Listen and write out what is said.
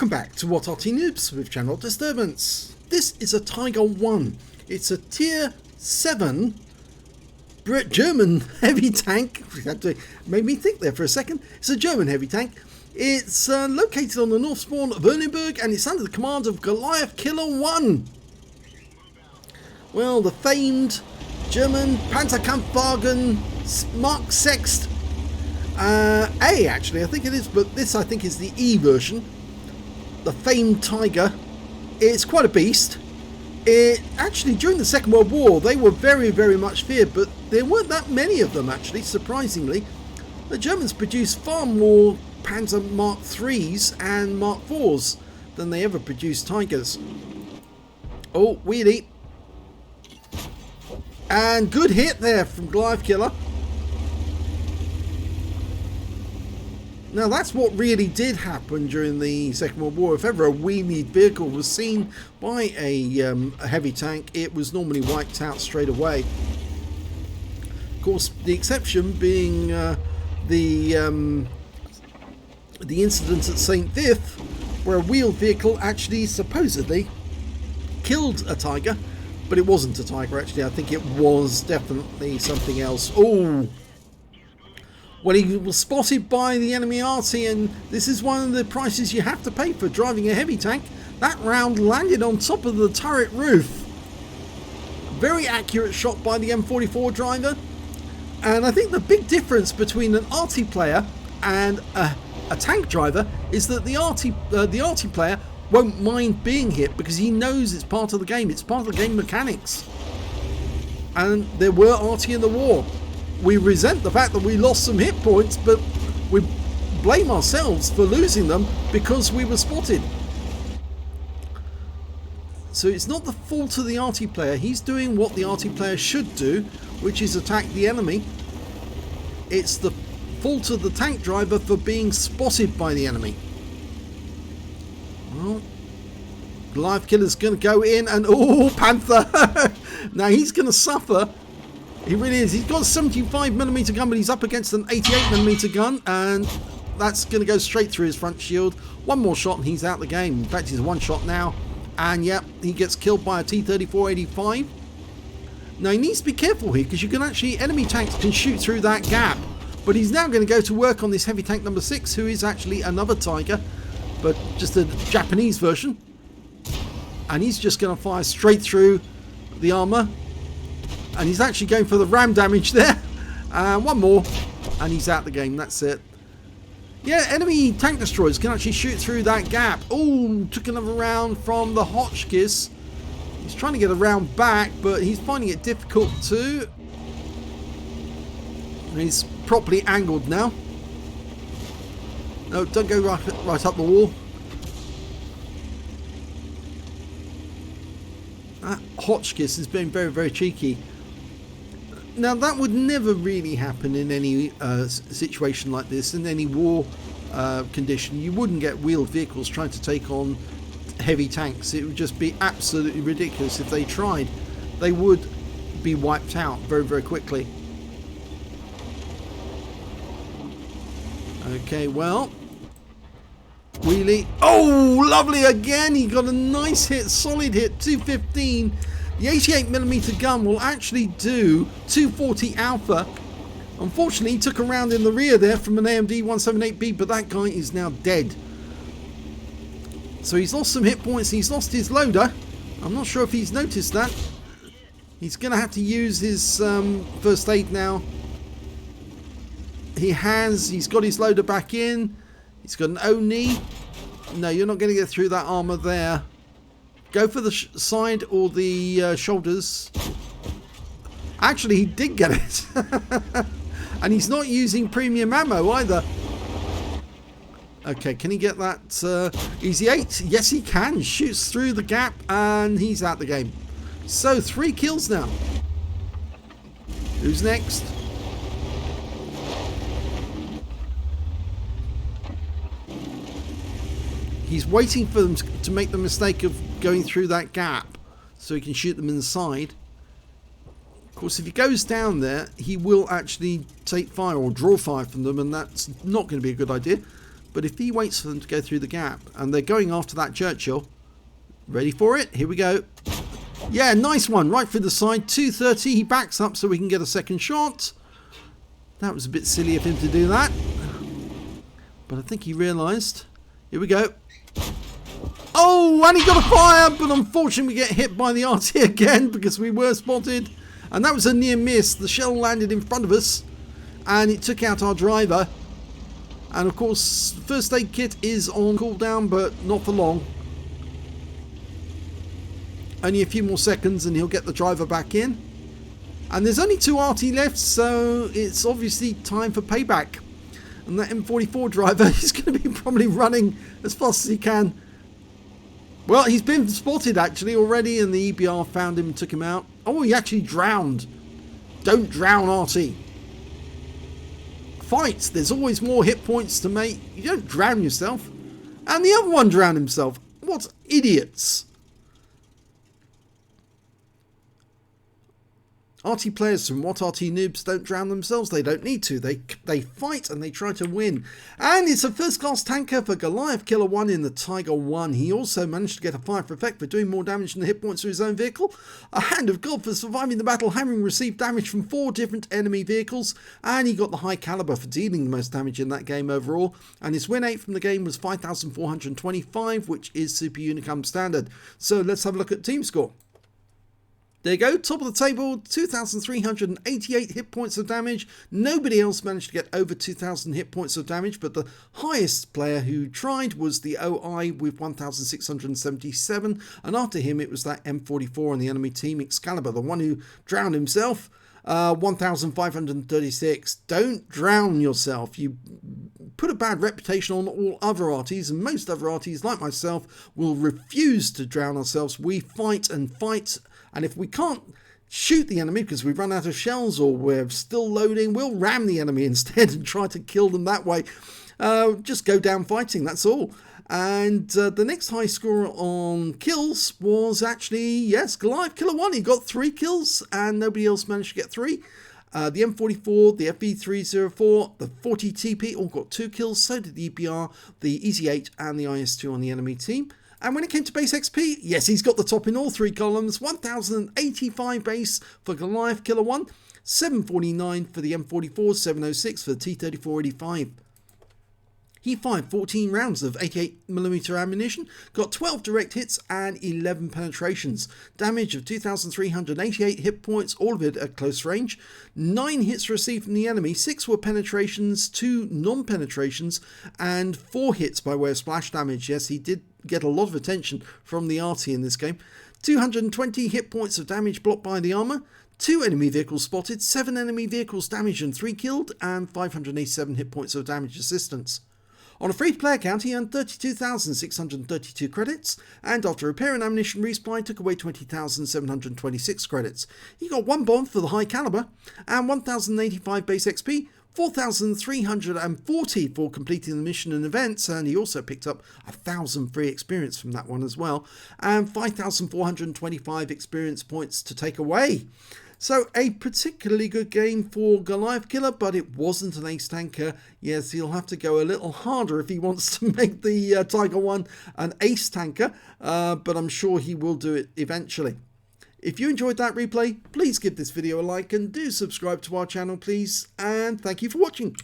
Welcome back to What Arty Noobs with Channel Disturbance. This is a Tiger 1. It's a tier 7 German heavy tank. Made me think there for a second. It's a German heavy tank. It's located on the north spawn of Erlenberg and it's under the command of Goliath Killer 1. Well, the famed German Panzerkampfwagen Mark 6 A, actually, I think it is, but this I think is the E version. The famed Tiger. It's quite a beast. It actually, during the Second World War, they were very, very much feared, but there weren't that many of them, actually, surprisingly. The Germans produced far more Panzer Mark 3s and Mark 4s than they ever produced Tigers. Oh, wheelie. And good hit there from Goliath Killer. Now that's what really did happen during the Second World War. If ever a wheelied vehicle was seen by a heavy tank, it was normally wiped out straight away. Of course, the exception being the incident at St. Vith, where a wheeled vehicle actually supposedly killed a Tiger, but it wasn't a Tiger actually. I think it was definitely something else. Oh! Well, he was spotted by the enemy Arty, and this is one of the prices you have to pay for driving a heavy tank. That round landed on top of the turret roof. Very accurate shot by the M44 driver. And I think the big difference between an Arty player and a tank driver is that the Arty player won't mind being hit because he knows it's part of the game. It's part of the game mechanics. And there were Arty in the war. We resent the fact that we lost some hit points, but we blame ourselves for losing them because we were spotted. So it's not the fault of the Arty player. He's doing what the Arty player should do, which is attack the enemy. It's the fault of the tank driver for being spotted by the enemy. Well, Goliath Killer's going to go in and... Oh, Panther! Now he's going to suffer. He really is. He's got a 75mm gun, but he's up against an 88mm gun, and that's going to go straight through his front shield. One more shot and he's out the game. In fact, he's one shot now, and yep, he gets killed by a T-34-85. Now he needs to be careful here because you can actually, enemy tanks can shoot through that gap. But he's now going to go to work on this heavy tank number 6, who is actually another Tiger, but just a Japanese version. And he's just going to fire straight through the armor. And he's actually going for the ram damage there. One more. And he's out the game. That's it. Yeah, enemy tank destroyers can actually shoot through that gap. Oh, took another round from the Hotchkiss. He's trying to get a round back, but he's finding it difficult to. He's properly angled now. No, don't go right up the wall. That Hotchkiss has been very, very cheeky. Now that would never really happen in any situation like this, in any war condition. You wouldn't get wheeled vehicles trying to take on heavy tanks. It would just be absolutely ridiculous if they tried. They would be wiped out very, very quickly. Okay, well, wheelie. Oh, lovely again. He got a nice hit, solid hit, 215. The 88mm gun will actually do 240 alpha. Unfortunately, he took a round in the rear there from an AMD 178B, but that guy is now dead. So he's lost some hit points. He's lost his loader. I'm not sure if he's noticed that. He's going to have to use his first aid now. He's got his loader back in. He's got an O-knee. No, you're not going to get through that armor there. Go for the side or the shoulders. Actually, he did get it. And he's not using premium ammo either. Okay, can he get that easy 8? Yes, he can. Shoots through the gap and he's out the game. So, 3 kills now. Who's next? He's waiting for them to make the mistake of going through that gap so he can shoot them in the side. Of course, if he goes down there, he will actually take fire or draw fire from them, and that's not going to be a good idea. But if he waits for them to go through the gap, and they're going after that Churchill, ready for it? Here we go. Yeah, nice one, right through the side. 230, he backs up so we can get a second shot. That was a bit silly of him to do that. But I think he realised. Here we go. Oh, and he got a fire, but unfortunately we get hit by the Arty again because we were spotted. And that was a near miss. The shell landed in front of us and it took out our driver. And of course, first aid kit is on cooldown, but not for long. Only a few more seconds and he'll get the driver back in. And there's only 2 Arty left, so it's obviously time for payback. And that M44 driver is going to be probably running as fast as he can. Well, he's been spotted actually already, and the EBR found him and took him out. Oh, he actually drowned. Don't drown, Arty. Fight. There's always more hit points to make. You don't drown yourself. And the other one drowned himself. What idiots. Arty players from What Arty Noobs don't drown themselves. They don't need to. They fight and they try to win. And it's a first class tanker for Goliath Killer 1 in the Tiger 1. He also managed to get a fire for effect for doing more damage than the hit points to his own vehicle. A hand of God for surviving the battle, having received damage from 4 different enemy vehicles. And he got the high caliber for dealing the most damage in that game overall. And his win rate from the game was 5,425, which is Super Unicum standard. So let's have a look at team score. There you go, top of the table, 2,388 hit points of damage. Nobody else managed to get over 2,000 hit points of damage, but the highest player who tried was the OI with 1,677. And after him, it was that M44 on the enemy team, Excalibur, the one who drowned himself, 1,536. Don't drown yourself. You put a bad reputation on all other Arties, and most other Arties, like myself, will refuse to drown ourselves. We fight and fight. And if we can't shoot the enemy because we've run out of shells or we're still loading, we'll ram the enemy instead and try to kill them that way. Just go down fighting, that's all. And the next high score on kills was actually, yes, Goliath Killer 1. He got 3 kills and nobody else managed to get 3. The M44, the FV304, the 40TP all got 2 kills. So did the EBR, the Easy 8 and the IS2 on the enemy team. And when it came to base XP, yes, he's got the top in all 3 columns. 1,085 base for Goliath Killer 1, 749 for the M44, 706 for the T3485. He fired 14 rounds of 88mm ammunition, got 12 direct hits and 11 penetrations. Damage of 2,388 hit points, all of it at close range. 9 hits received from the enemy, 6 were penetrations, 2 non-penetrations, and 4 hits by way of splash damage. Yes, he did get a lot of attention from the Arty in this game. 220 hit points of damage blocked by the armor. 2 enemy vehicles spotted, 7 enemy vehicles damaged and 3 killed, and 587 hit points of damage assistance. On a free-to-play account, he earned 32,632 credits, and after repair and ammunition resupply, took away 20,726 credits. He got 1 bomb for the high caliber, and 1,085 base XP, 4,340 for completing the mission and events, and he also picked up 1,000 free experience from that one as well, and 5,425 experience points to take away. So a particularly good game for Goliath Killer, but it wasn't an ace tanker. Yes, he'll have to go a little harder if he wants to make the Tiger 1 an ace tanker, but I'm sure he will do it eventually. If you enjoyed that replay, please give this video a like and do subscribe to our channel, please. And thank you for watching.